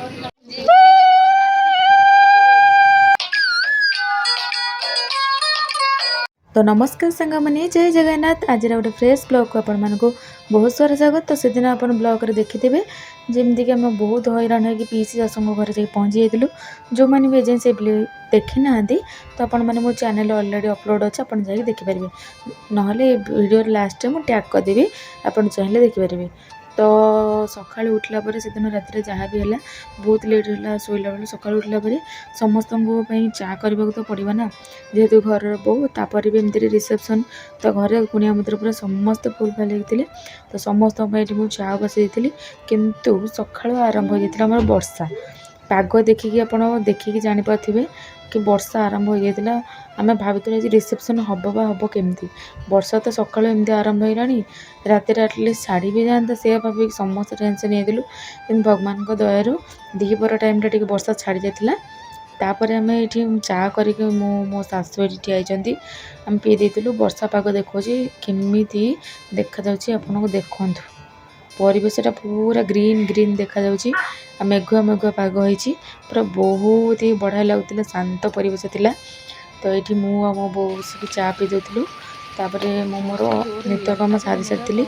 तो नमस्कार सांग मैंने जय जगन्नाथ। आज गोटे फ्रेश ब्लॉग को आपण मानक बहुत सारा स्वागत। तो सेदिन आप ब्लॉग रे देखिथे जमीक आम बहुत हैरान है कि पीसी शाशु घर जाए पहुँची जाइलु। जो मैंने भी एजेंसी देखी ना तो आपण मैंने मो चैनल ऑलरेडी अपलोड अच्छे आप देखिपारे ना वीडियो लास्ट में टैग करदेवी आप चाहिए देखिपारे। तो सका उठला से दिन राति जहाँ भी है बहुत लेट है शोला बेले सका उठला समस्त चा करने को तो पड़ो ना जेहेतु घर बो तापर भी एमती रिसेप्शन तो घरे कुणिया मित्र पूरा समस्त फुल फाइल होते तो समस्त मुझे चा बसई किंतु सका आरंभ हो जाता वर्षा पाग देखिकी आप देखिकी जापारे कि वर्षा आरंभ हो जाता। आम भाई आज रिसेप्शन हम हम केमती वर्षा तो सका एमती आरंभ होगा राति एटलिस्ट छाड़ी भी जाता से भाविक समस्त टेंशन होलु कि भगवान दयारू दीपर टाइम वर्षा छाड़ी जाता। तापर आम ये चा करके मो शाशु ये ठिया आम पी देलु। वर्षा पाग देखो केमी देखा आपको देखु परिवेशटा पूरा ग्रीन ग्रीन देखा मेघुआ मेघुआ पाग होती पूरा बहुत ही बढ़िया लगुला शांत परिवेश थिला। तो ये मो बो चा पी दूलु तापर मोर नित्यकर्म सारी सारी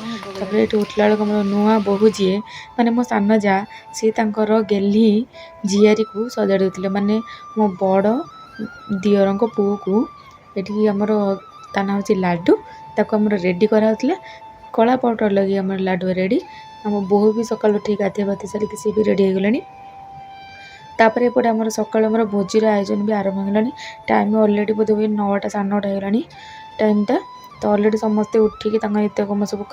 ये उठला बेलू मोर नुआ बोहू जी माने मो सान जा सी गेली झीआरी को सजाड़ी माने मो बड़ दियर पु को ये आमर ता ना हूँ लाडू ताको आमर रेडी कराला कला पाउडर लगे आम लाडू रेडी आम बोहू भी सका उठी गाधे बाधे सारिकी सी भी रेडी हो गलानी। तापर एपटे आम सका भोजीर आयोजन भी आरंभ होगा टाइम ऑलरेडी बोध हुए 9टा 9:30 होगा टाइमटा। तो ऑलरेडी समस्ते उठिकी नित्यकर्म सब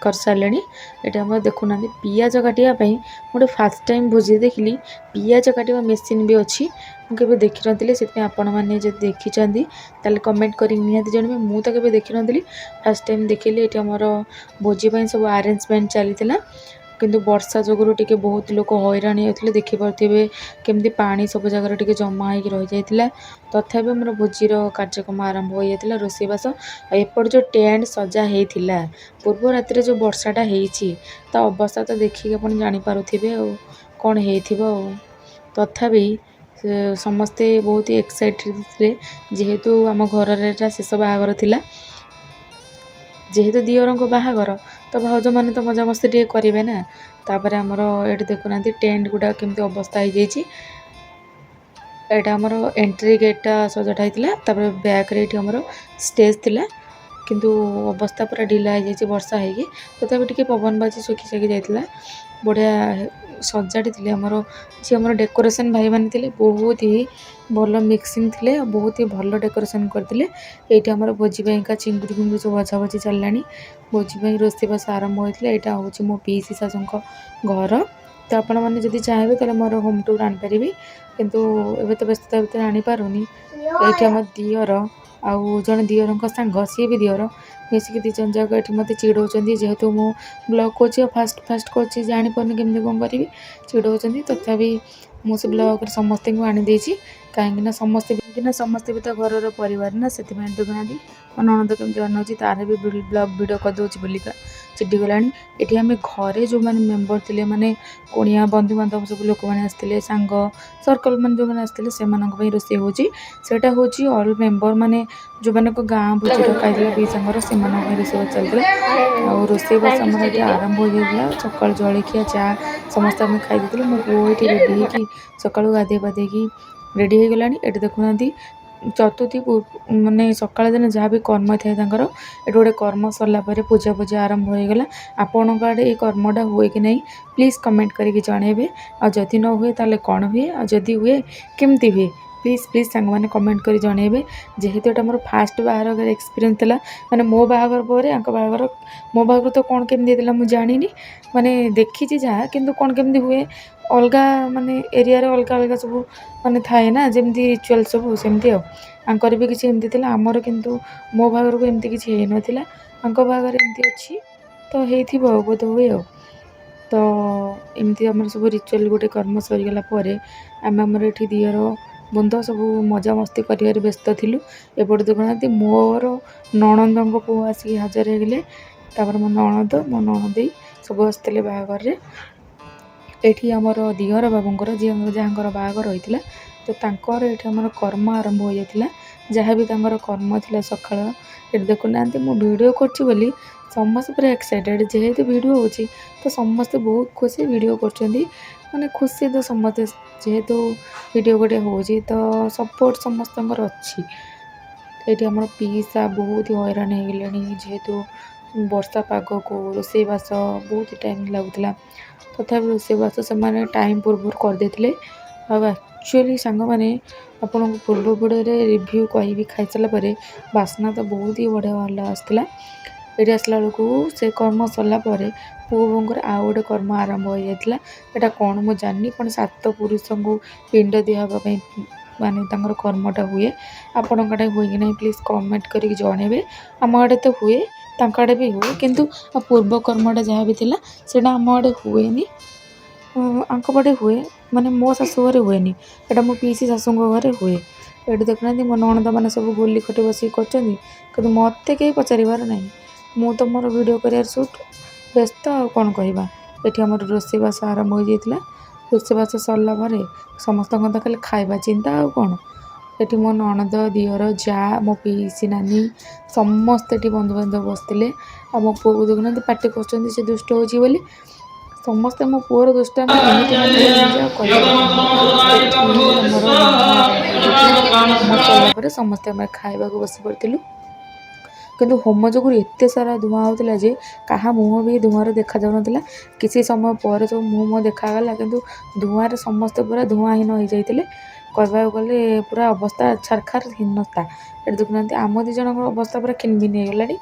कर सारे ये आम देखुना पियाज काटापी गोटे फास्ट टाइम भोजी देखिली पियाज काटा मेसीन भी अच्छी मुझे देखी नी से आपण मैंने जो देखी ताले कमेंट कर निहाती जानवे मुझे तो देखी नी फास्ट टाइम देखिली ये आमर भोजी सब आरेंजमेंट चली किंतु वर्षा जोगुरु टिके बहुत लोक हैरान होते देखिपे केमती पानी सब जगह टिके जमा हो रही जाता। तथापि आम भोजीर कार्यक्रम आरंभ हो जाता रोषेबास एपट जो टेंट सजा होता पूर्व राति जो वर्षाटा होती तो अवस्था तो देखिए आप जापारे कौन हो। तथापि समस्ते बहुत ही एक्साइटेड थे जेहेतु आम घर शेष बाहागर थिला जेहेतु दियर बाहागर तो भाउज मैंने तो मजामस्ती टे करेंगे ना। तापर आमर ये देखुना टेंट गुड़ा केमती अवस्था हो जाए यहाँ आमर एंट्री गेटा सजाटा होता बैक रे आमर स्टेज थिला किंतु अवस्था पूरा ढिला हो जाए वर्षा होगी तथापि टे पवन बाजी सुखी साखी जाता बढ़िया सजाड़ी थे आमर जी आम डेकोरेशन भाई मैंने थे बहुत ही भल मिक्सिंग थे बहुत ही भल डेकोरेशन करते ये आम भोजी का चिंगुड़ी फिंगुड़ी सब भजा भजी चललानी भोजी रोषेबास आरंभ होता है। यहाँ हूँ मो पीसी शाशु घर तो आपण मैंने जब चाहिए तो मोर होम टूर आनीपारि किंतु एबे तो व्यस्तता भितर आनीपारुनी। ये आम दियर आउ जड़े दियर सांग सी भी दियर मिसिक दी जन जाक ये मत चिड़ौं जेहेतु मो ब्लॉग को फास्ट फास्ट कर जापारे केमती कौन करी चिड़ौं तथापि मुझे ब्लॉग समस्त को आनी कहीं समस्ते भी तो घर परिवार ना से देखुना मो ननद केमती बनाऊँगी तार भी ब्लॉग वीडियो करदे बोलिका चिड्डी गला। ये आम घरे जो मैंने मेम्बर थे माने कुणिया बंधु बांधव सब लोक मैंने आसते सांग सर्कल मैंने जो मैंने आसते से रोषे होटा हूँ ऑल मेम्बर माने जो मैंने गाँ भोजी डकाई पी सांगर से रोषे चलता और रोषेबास आरंभ हो जाता सका जलखिया चा समस्त आम खाई मो पुओ ये रेडी हो सका गाधे पाधे रेडी हो गला। ये देखुना चतुर्थी माने सकाल दिन जहाँ भी कर्म थाए ये गोटे कर्म सरला पूजा पूजा आरंभ हो गला। आपण आड़े ये कर्मटा हुए कि नहीं प्लीज़ कमेंट करके जनइबे आदि न हुए ताले कौन हुए आदि हुए केमती हुए प्लीज़ प्लीज़ सांग मैंने कमेंट कर जनइबे जेहेतु ये मोर फास्ट बाहागर एक्सपीरियंस था माने मो बाहागर पर बाहागर मो बाहागर तो कौन केमती मुझे जानी माने देखी जहाँ किंतु कौन केमती हुए अलग माने एरिया रे अलग अलग सब माने थाए ना जमती रिचुअल सब सेमती आंकर भी किसी एमती थिला आमर किंतु मो बाहागर को एमती किसी है नथिला आंक बाहागर एमती अच्छी तो हेइथिबो बोध हुए तो एमती आमर सब रिचुअल गोटे कर्म सरीगला आम आमर ये दियर बंध सब मजा मस्ती कर व्यस्त थिलु। एपटे देखुना मोर नणंद पुओ आसिक हाजर हो गले मो नणंद मो नणंद सब आसते बाहागर ଏଠି ଆମର ଦିଅର ବାବୁଙ୍କର ଯାହାଙ୍କର ବାହାଘର ହୋଇଥିଲା ତ ତାଙ୍କର ଏଠି ଆମର କର୍ମ ଆରମ୍ଭ ହୋଇଯାଇଥିଲା। ଯାହା ବି ତାଙ୍କର କର୍ମ ଥିଲା ସକାଳ ଏଠି ଦେଖୁନାହାନ୍ତି ମୁଁ ଭିଡ଼ିଓ କରୁଛି ବୋଲି ସମସ୍ତେ ପୁରା ଏକ୍ସାଇଟେଡ଼। ଯେହେତୁ ଭିଡ଼ିଓ ହେଉଛି ତ ସମସ୍ତେ ବହୁତ ଖୁସି ଭିଡ଼ିଓ କରୁଛନ୍ତି, ମାନେ ଖୁସି ତ ସମସ୍ତେ ଯେହେତୁ ଭିଡ଼ିଓ ଗୋଟେ ହେଉଛି ତ ସପୋର୍ଟ ସମସ୍ତଙ୍କର ଅଛି। ଏଠି ଆମର ପିଇସା ବହୁତ ହଇରାଣ ହେଇଗଲେଣି, ଯେହେତୁ ବର୍ଷା ପାଗକୁ ରୋଷେଇବାସ ବହୁତ ଟାଇମ୍ ଲାଗୁଥିଲା, ତଥାପି ରୋଷେଇବାସ ସେମାନେ ଟାଇମ୍ ପୂର୍ବରୁ କରିଦେଇଥିଲେ। ଆଉ ଆକ୍ଚୁଆଲି ସାଙ୍ଗମାନେ ଆପଣଙ୍କୁ ପୂର୍ବ ଭିଡ଼ିଓରେ ରିଭ୍ୟୁ କହିବି ଖାଇସାରିଲା ପରେ, ବାସ୍ନା ତ ବହୁତ ହି ବଢ଼ିଆ ଭଲ ଆସିଥିଲା। ଏଠି ଆସିଲା ବେଳକୁ ସେ କର୍ମ ସରିଲା ପରେ ପୁଅ ବୋଉଙ୍କର ଆଉ ଗୋଟେ କର୍ମ ଆରମ୍ଭ ହୋଇଯାଇଥିଲା। ଏଇଟା କ'ଣ ମୁଁ ଜାଣିନି, କ'ଣ 7 ପୁରୁଷଙ୍କୁ ପିଣ୍ଡ ଦିଆହେବା ପାଇଁ ମାନେ ତାଙ୍କର କର୍ମଟା ହୁଏ। ଆପଣଙ୍କ ଆଡ଼େ ହୁଏ କି ନାହିଁ ପ୍ଲିଜ୍ କମେଣ୍ଟ କରିକି ଜଣେଇବେ। ଆମ ଆଡ଼େ ତ ହୁଏ, ତାଙ୍କ ଆଡ଼େ ବି ହୁଏ, କିନ୍ତୁ ପୂର୍ବ କର୍ମଟା ଯାହା ବି ଥିଲା ସେଇଟା ଆମ ଆଡ଼େ ହୁଏନି, ଆଙ୍କ ପଟେ ହୁଏ, ମାନେ ମୋ ଶାଶୁ ଘରେ ହୁଏନି, ଏଇଟା ମୋ ପିଇସି ଶାଶୁଙ୍କ ଘରେ ହୁଏ। ଏଠି ଦେଖୁନାହାନ୍ତି ମୋ ନଣନ୍ଦମାନେ ସବୁ ଗୋଲି ଖଟି ବସିକି କରୁଛନ୍ତି, କିନ୍ତୁ ମୋତେ କେହି ପଚାରିବାର ନାହିଁ। ମୁଁ ତ ମୋର ଭିଡ଼ିଓ କରିବାର ସୁଟ୍ ବ୍ୟସ୍ତ, ଆଉ କ'ଣ କହିବା। ଏଠି ଆମର ରୋଷେଇବାସ ଆରମ୍ଭ ହୋଇଯାଇଥିଲା। ରୋଷେଇବାସ ସରିଲା ପରେ ସମସ୍ତଙ୍କ ତ ଖାଲି ଖାଇବା ଚିନ୍ତା ଆଉ କ'ଣ। ଏଠି ମୋ ନଣନ୍ଦ, ଦିଅର, ଯା, ମୋ ପିଇସି ନାନୀ ସମସ୍ତେ ଏଠି ବନ୍ଧୁବାନ୍ଧବ ବସିଥିଲେ। ଆଉ ମୋ ପୁଅକୁ ଦେଖୁନାହାନ୍ତି ପାଟି କରୁଛନ୍ତି ସେ ଦୁଷ୍ଟ ହେଉଛି ବୋଲି। ସମସ୍ତେ ମୋ ପୁଅର ଦୁଷ୍ଟାମି ଏମିତି ମାନେ ଯେ ଆଉ କହିବାର ନାହିଁ। ଏଠି ଆମର ହୋମ ସରିଲା ପରେ ସମସ୍ତେ ଆମେ ଖାଇବାକୁ ବସି ପଡ଼ିଥିଲୁ। କିନ୍ତୁ ହୋମ ଯୋଗୁଁ ଏତେ ସାରା ଧୂଆଁ ହେଉଥିଲା ଯେ କାହା ମୁହଁ ବି ଧୂଆଁରେ ଦେଖାଯାଉନଥିଲା। କିଛି ସମୟ ପରେ ସବୁ ମୁହଁ ଦେଖାଗଲା, କିନ୍ତୁ ଧୂଆଁରେ ସମସ୍ତେ ପୁରା ଧୂଆଁହୀନ ହୋଇଯାଇଥିଲେ। କହିବାକୁ ଗଲେ ପୁରା ଅବସ୍ଥା ଛାରଖାର ହୀନସ୍ତା। ଏଠି ଦେଖୁନାହାନ୍ତି ଆମ ଦୁଇ ଜଣଙ୍କର ଅବସ୍ଥା ପୁରା ଖିନଭିନ ହେଇଗଲାଣି।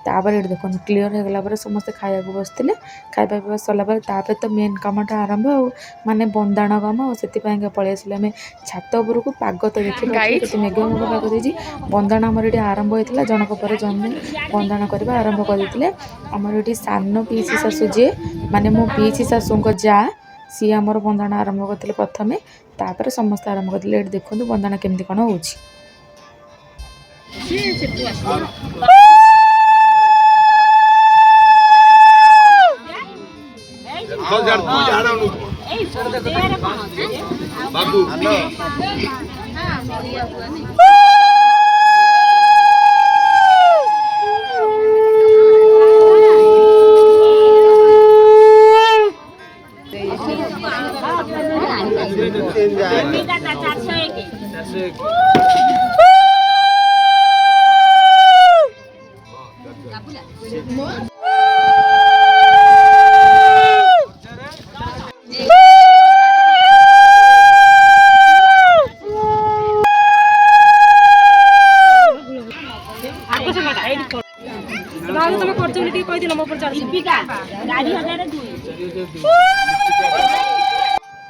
ତାପରେ ଏଠି ଦେଖନ୍ତୁ କ୍ଲିଅର୍ ହେଇଗଲା ପରେ ସମସ୍ତେ ଖାଇବାକୁ ବସିଥିଲେ। ଖାଇବା ପିଇବା ସରିଲା ପରେ ତାପରେ ତ ମେନ୍ କାମଟା ଆରମ୍ଭ, ଆଉ ମାନେ ବନ୍ଦାଣ କାମ। ଆଉ ସେଥିପାଇଁକା ପଳେଇ ଆସିଲେ ଆମେ ଛାତ ଉପରକୁ। ପାଗ ତ ଦେଖିପାରୁଥିବେ କେତେ ମେଘୁଆ ପାଗ ଦେଇଛି। ବନ୍ଦାଣ ଆମର ଏଠି ଆରମ୍ଭ ହୋଇଥିଲା, ଜଣକ ପରେ ଜଣେ ବନ୍ଦାଣ କରିବା ଆରମ୍ଭ କରିଦେଇଥିଲେ। ଆମର ଏଠି ସାନ ପିଇସି ଶାଶୁ ଯିଏ, ମାନେ ମୋ ପିଇସି ଶାଶୁଙ୍କ ଯା, ସିଏ ଆମର ବନ୍ଦାଣ ଆରମ୍ଭ କରିଥିଲେ ପ୍ରଥମେ, ତାପରେ ସମସ୍ତେ ଆରମ୍ଭ କରିଥିଲେ। ଏଠି ଦେଖନ୍ତୁ ବନ୍ଦାଣ କେମିତି କ'ଣ ହେଉଛି।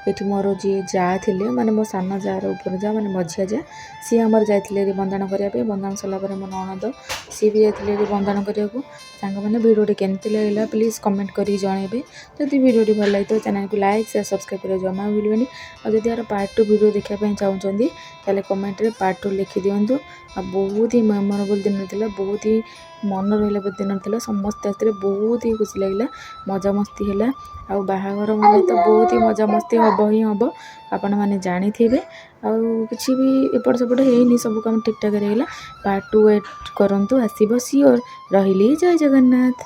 ଏଠି ମୋର ଯିଏ ଯା ଥିଲେ, ମାନେ ମୋ ସାନ ଯା'ର ଉପର ଯା, ମାନେ ମଝିଆ ଯା, ସିଏ ଆମର ଯାଇଥିଲେ ଏଠି ବନ୍ଦାଣ କରିବା ପାଇଁ। ବନ୍ଦାଣ ସରିଲା ପରେ ମୋ ନଣନ୍ଦ ସିଏ ବି ଯାଇଥିଲେ ଏଠି ବନ୍ଦାଣ କରିବାକୁ। ସାଙ୍ଗମାନେ ଭିଡ଼ିଓଟି କେମିତି ଲାଗିଲା ପ୍ଲିଜ୍ କମେଣ୍ଟ କରିକି ଜଣାଇବେ। ଯଦି ଭିଡ଼ିଓଟି ଭଲ ଲାଗିଥିବ ଚ୍ୟାନେଲକୁ ଲାଇକ୍, ସେୟାର, ସବସ୍କ୍ରାଇବ୍ କରିବା ଜମା ଭୁଲିବେନି। ଆଉ ଯଦି ଏହାର ପାର୍ଟ 2 ଭିଡ଼ିଓ ଦେଖିବା ପାଇଁ ଚାହୁଁଛନ୍ତି ତାହେଲେ କମେଣ୍ଟରେ ପାର୍ଟ 2 ଲେଖିଦିଅନ୍ତୁ। ଆଉ ବହୁତ ହି ମେମୋରେବଲ୍ ଦିନ ଥିଲା, ବହୁତ ହି ମନେ ରହିଲା ଦିନ ଥିଲା। ସମସ୍ତେ ଆସିଥିଲେ, ବହୁତ ହି ଖୁସି ଲାଗିଲା, ମଜାମସ୍ତି ହେଲା। ଆଉ ବାହାଘର ମାନେ ତ ବହୁତ ହି ମଜାମସ୍ତି ହେବ ହିଁ ହେବ, ଆପଣମାନେ ଜାଣିଥିବେ। ଆଉ କିଛି ବି ଏପଟ ସେପଟ ହେଇନି, ସବୁ କାମ ଠିକ୍ ଠାକ୍ ହେଇଗଲା। ପାର୍ଟ 2 ୱେଟ୍ କରନ୍ତୁ, ଆସିବ ସିଓର। ରହିଲି, ଜୟ ଜଗନ୍ନାଥ।